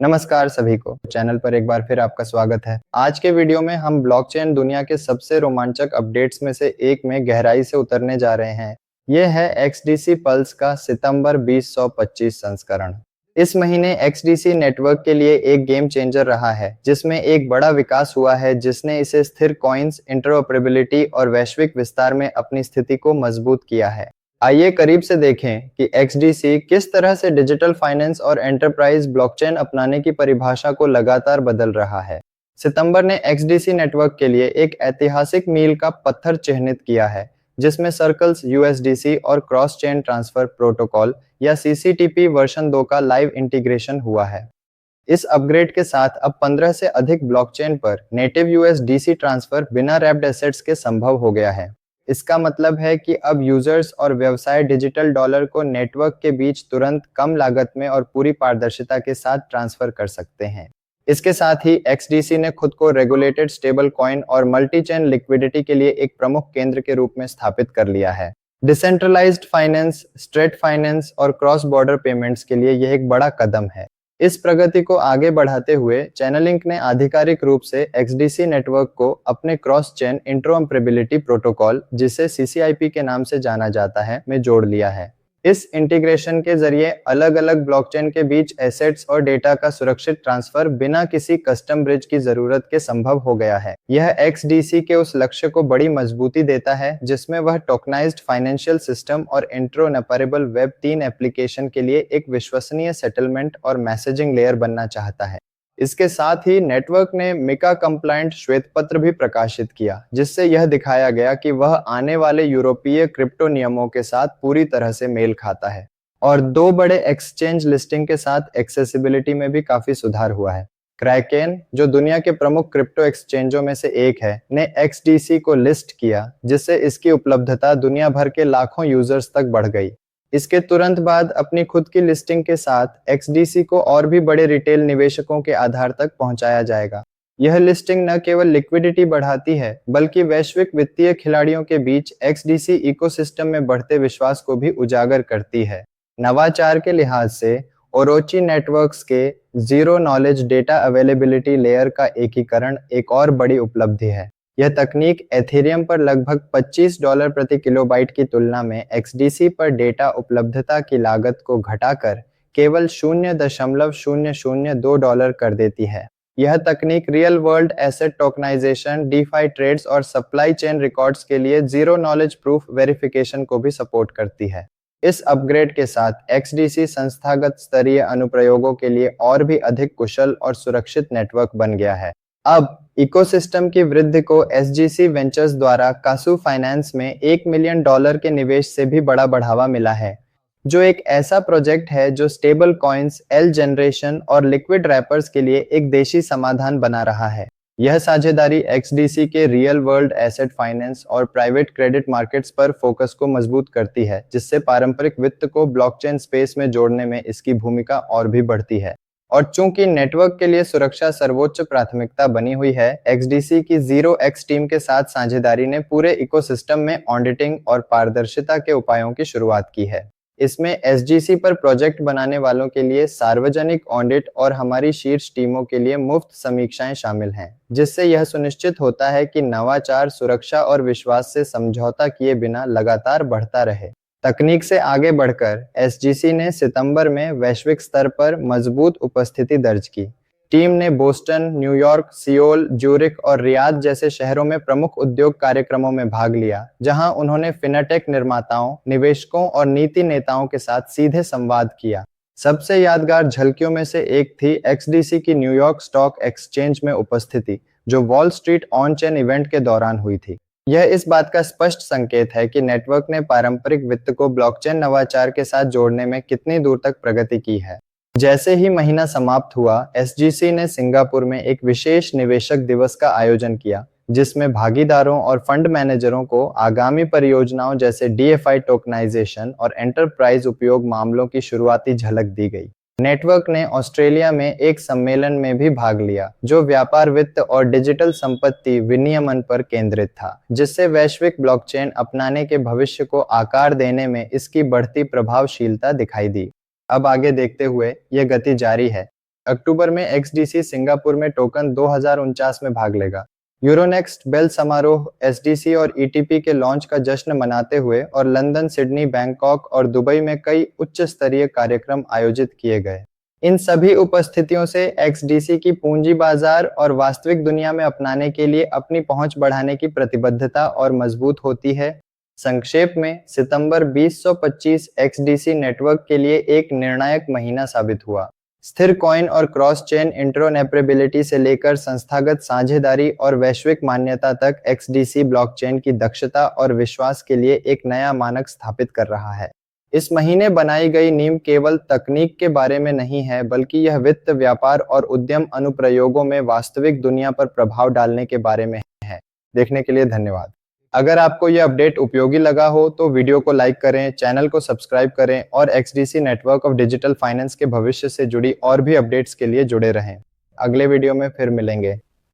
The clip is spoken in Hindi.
नमस्कार सभी को चैनल पर एक बार फिर आपका स्वागत है। आज के वीडियो में हम ब्लॉकचेन दुनिया के सबसे रोमांचक अपडेट्स में से एक में गहराई से उतरने जा रहे हैं। यह है XDC पल्स का सितंबर 2025 संस्करण। इस महीने XDC नेटवर्क के लिए एक गेम चेंजर रहा है, जिसमें एक बड़ा विकास हुआ है जिसने इसे स्थिर कॉइन्स, इंटरऑपरेबिलिटी और वैश्विक विस्तार में अपनी स्थिति को मजबूत किया है। आइए करीब से देखें कि XDC किस तरह से डिजिटल फाइनेंस और एंटरप्राइज ब्लॉकचेन अपनाने की परिभाषा को लगातार बदल रहा है। सितंबर ने XDC नेटवर्क के लिए एक ऐतिहासिक मील का पत्थर चिह्नित किया है, जिसमें सर्कल्स USDC और क्रॉस चेन ट्रांसफर प्रोटोकॉल या CCTP वर्जन 2 का लाइव इंटीग्रेशन हुआ है। इस अपग्रेड के साथ अब 15 से अधिक ब्लॉकचेन पर नेटिव USDC ट्रांसफर बिना रैप्ड एसेट्स के संभव हो गया है। इसका मतलब है कि अब यूजर्स और व्यवसाय डिजिटल डॉलर को नेटवर्क के बीच तुरंत, कम लागत में और पूरी पारदर्शिता के साथ ट्रांसफर कर सकते हैं। इसके साथ ही XDC ने खुद को रेगुलेटेड स्टेबल कॉइन और मल्टी चेन लिक्विडिटी के लिए एक प्रमुख केंद्र के रूप में स्थापित कर लिया है। डिसेंट्रलाइज्ड फाइनेंस, स्ट्रेट फाइनेंस और क्रॉस बॉर्डर पेमेंट्स के लिए यह एक बड़ा कदम है। इस प्रगति को आगे बढ़ाते हुए चैनलिंक ने आधिकारिक रूप से XDC नेटवर्क को अपने क्रॉस चेन इंटरऑपरेबिलिटी प्रोटोकॉल, जिसे CCIP के नाम से जाना जाता है, में जोड़ लिया है। इस इंटीग्रेशन के जरिए अलग-अलग ब्लॉकचेन के बीच एसेट्स और डेटा का सुरक्षित ट्रांसफर बिना किसी कस्टम ब्रिज की जरूरत के संभव हो गया है। यह XDC के उस लक्ष्य को बड़ी मजबूती देता है जिसमें वह टोकनाइज्ड फाइनेंशियल सिस्टम और इंटरऑपरेबल वेब 3 एप्लीकेशन के लिए एक विश्वसनीय सेटलमेंट और मैसेजिंग लेयर बनना चाहता है। इसके साथ ही नेटवर्क ने मिका कंप्लायंट श्वेत पत्र भी प्रकाशित किया, जिससे यह दिखाया गया कि वह आने वाले यूरोपीय क्रिप्टो नियमों के साथ पूरी तरह से मेल खाता है। और 2 बड़े एक्सचेंज लिस्टिंग के साथ एक्सेसिबिलिटी में भी काफी सुधार हुआ है। क्रैकेन, जो दुनिया के प्रमुख क्रिप्टो एक्सचेंजों में से एक है, ने XDC को लिस्ट किया, जिससे इसकी उपलब्धता दुनिया भर के लाखों यूजर्स तक बढ़ गई। इसके तुरंत बाद अपनी खुद की लिस्टिंग के साथ XDC को और भी बड़े रिटेल निवेशकों के आधार तक पहुंचाया जाएगा। यह लिस्टिंग न केवल लिक्विडिटी बढ़ाती है, बल्कि वैश्विक वित्तीय खिलाड़ियों के बीच XDC इकोसिस्टम में बढ़ते विश्वास को भी उजागर करती है। नवाचार के लिहाज से ओरोची नेटवर्क्स के zero knowledge data availability layer का एकीकरण एक और बड़ी उपलब्धि है। यह तकनीक एथेरियम पर लगभग $25 प्रति किलोबाइट की तुलना में XDC पर डेटा उपलब्धता की लागत को घटाकर केवल $0.002 कर देती है। यह तकनीक real world asset tokenization, DeFi trades और सप्लाई चेन रिकॉर्ड्स के लिए जीरो नॉलेज प्रूफ वेरिफिकेशन को भी सपोर्ट करती है। इस अपग्रेड के साथ XDC संस्थागत स्तरीय अनुप्रयोगों के लिए और भी अधिक कुशल और सुरक्षित नेटवर्क बन गया है। अब इकोसिस्टम की वृद्धि को SGC वेंचर्स द्वारा कासू फाइनेंस में $1 मिलियन के निवेश से भी बड़ा बढ़ावा मिला है, जो एक ऐसा प्रोजेक्ट है जो स्टेबल कॉइन्स, L जनरेशन और लिक्विड रैपर्स के लिए एक देशी समाधान बना रहा है। यह साझेदारी XDC के रियल वर्ल्ड एसेट फाइनेंस और प्राइवेट क्रेडिट मार्केट्स पर फोकस को मजबूत करती है, जिससे पारंपरिक वित्त को ब्लॉकचेन स्पेस में जोड़ने में इसकी भूमिका और भी बढ़ती है। और चूंकि नेटवर्क के लिए सुरक्षा सर्वोच्च प्राथमिकता बनी हुई है, XDC की 0x टीम के साथ साझेदारी ने पूरे इकोसिस्टम में ऑडिटिंग और पारदर्शिता के उपायों की शुरुआत की है। इसमें SGC पर प्रोजेक्ट बनाने वालों के लिए सार्वजनिक ऑडिट और हमारी शीर्ष टीमों के लिए मुफ्त समीक्षाएं शामिल हैं, जिससे यह सुनिश्चित होता है कि नवाचार सुरक्षा और विश्वास से समझौता किए बिना लगातार बढ़ता रहे। तकनीक से आगे बढ़कर SGC ने सितंबर में वैश्विक स्तर पर मजबूत उपस्थिति दर्ज की। टीम ने बोस्टन, न्यूयॉर्क, सियोल, ज्यूरिख और रियाद जैसे शहरों में प्रमुख उद्योग कार्यक्रमों में भाग लिया, जहां उन्होंने फिनटेक निर्माताओं, निवेशकों और नीति नेताओं के साथ सीधे संवाद किया। सबसे यादगार झलकियों में से एक थी XDC की न्यूयॉर्क स्टॉक एक्सचेंज में उपस्थिति, जो wall street on chain event के दौरान हुई थी। यह इस बात का स्पष्ट संकेत है कि नेटवर्क ने पारंपरिक वित्त को ब्लॉकचेन नवाचार के साथ जोड़ने में कितनी दूर तक प्रगति की है। जैसे ही महीना समाप्त हुआ, SGC ने सिंगापुर में एक विशेष निवेशक दिवस का आयोजन किया, जिसमें भागीदारों और फंड मैनेजरों को आगामी परियोजनाओं जैसे DFI टोकनाइजेशन और एंटरप्राइज उपयोग मामलों की शुरुआती झलक दी गई। नेटवर्क ने ऑस्ट्रेलिया में एक सम्मेलन में भी भाग लिया, जो व्यापार वित्त और डिजिटल संपत्ति विनियमन पर केंद्रित था, जिससे वैश्विक ब्लॉकचेन अपनाने के भविष्य को आकार देने में इसकी बढ़ती प्रभावशीलता दिखाई दी। अब आगे देखते हुए यह गति जारी है। अक्टूबर में XDC सिंगापुर में टोकन 2049 में भाग लेगा। यूरोनेक्स्ट बेल समारोह SDC और ETP के लॉन्च का जश्न मनाते हुए और लंदन, सिडनी, बैंकॉक और दुबई में कई उच्च स्तरीय कार्यक्रम आयोजित किए गए। इन सभी उपस्थितियों से XDC की पूंजी बाजार और वास्तविक दुनिया में अपनाने के लिए अपनी पहुंच बढ़ाने की प्रतिबद्धता और मजबूत होती है। संक्षेप में, सितंबर 2025 XDC नेटवर्क के लिए एक निर्णायक महीना साबित हुआ। स्थिर कॉइन और क्रॉस चेन इंटरऑपरेबिलिटी से लेकर संस्थागत साझेदारी और वैश्विक मान्यता तक XDC ब्लॉकचेन की दक्षता और विश्वास के लिए एक नया मानक स्थापित कर रहा है। इस महीने बनाई गई नींव केवल तकनीक के बारे में नहीं है, बल्कि यह वित्त, व्यापार और उद्यम अनुप्रयोगों में वास्तविक दुनिया पर प्रभाव डालने के बारे में है। देखने के लिए धन्यवाद। अगर आपको यह अपडेट उपयोगी लगा हो तो वीडियो को लाइक करें, चैनल को सब्सक्राइब करें और XDC network of digital finance के भविष्य से जुड़ी और भी अपडेट्स के लिए जुड़े रहें। अगले वीडियो में फिर मिलेंगे।